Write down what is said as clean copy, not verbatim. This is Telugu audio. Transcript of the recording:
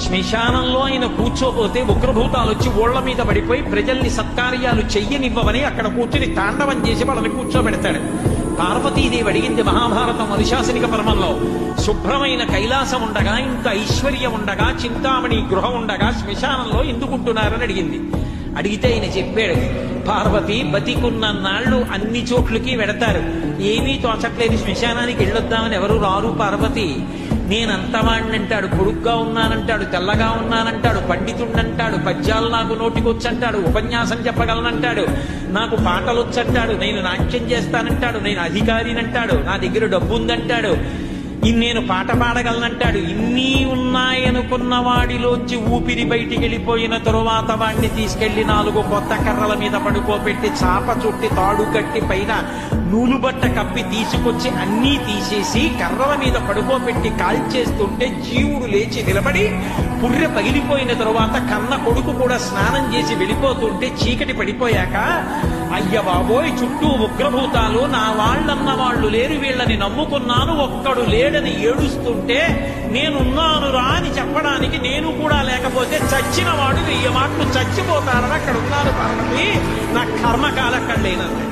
శ్మశానంలో ఆయన కూర్చోపోతే ఉగ్రభూతాలు వచ్చి ఓళ్ల మీద పడిపోయి ప్రజల్ని సత్కార్యాలు చెయ్యనివ్వవని అక్కడ కూర్చుని తాండవం చేసి వాళ్ళని కూర్చోబెడతాడు. పార్వతీదేవి అడిగింది మహాభారతం అనుశాసనిక పర్వంలో, శుభ్రమైన కైలాసం ఉండగా, ఇంత ఐశ్వర్యం ఉండగా, చింతామణి గృహం ఉండగా శ్మశానంలో ఎందుకుంటున్నారని అడిగింది. అడిగితే ఆయన చెప్పాడు, పార్వతి బతికున్న నాళ్ళు అన్ని చోట్లకి వెడతారు, ఏమీ తోచట్లేదు, శ్మశానానికి వెళ్ళొద్దామని ఎవరు రారు పార్వతి. నేనంతవాణ్ణంటాడు, పొడుగ్గా ఉన్నానంటాడు, తెల్లగా ఉన్నానంటాడు, పండితుణ్ణంటాడు, పద్యాలు నాకు నోటికొచ్చంటాడు, ఉపన్యాసం చెప్పగలనంటాడు, నాకు పాటలొచ్చంటాడు, నేను నాట్యం చేస్తానంటాడు, నేను అధికారినంటాడు, నా దగ్గర డబ్బుందంటాడు, నేను పాట పాడగలనంటాడు. ఇన్ని ఉన్నాయనుకున్న వాడిలోంచి ఊపిరి బయటికి వెళ్ళిపోయిన తరువాత వాడిని తీసుకెళ్లి 4 కొత్త కర్రల మీద పడుకోబెట్టి చాప చుట్టి తాడు కట్టి పైన నూలుబట్ట కప్పి తీసుకొచ్చి అన్నీ తీసేసి కర్రల మీద పడుకోబెట్టి కాల్చేస్తుంటే జీవుడు లేచి నిలబడి పుర్రె పగిలిపోయిన తరువాత కన్న కొడుకు కూడా స్నానం చేసి వెళ్ళిపోతుంటే చీకటి పడిపోయాక, అయ్య బాబోయ్ చుట్టూ ఉగ్రభూతాలు, నా వాళ్ళన్న వాళ్ళు లేరు, వీళ్ళని నమ్ముకున్నాను, ఒక్కడు లేడని ఏడుస్తుంటే నేనున్నాను రా అని చెప్పడానికి నేను కూడా లేకపోతే చచ్చిన వాడు 1000 మాటలు చచ్చిపోతారని అక్కడ ఉన్నారు పార్వతి, నా కర్మకాలక్కడ లేనన్నాడు.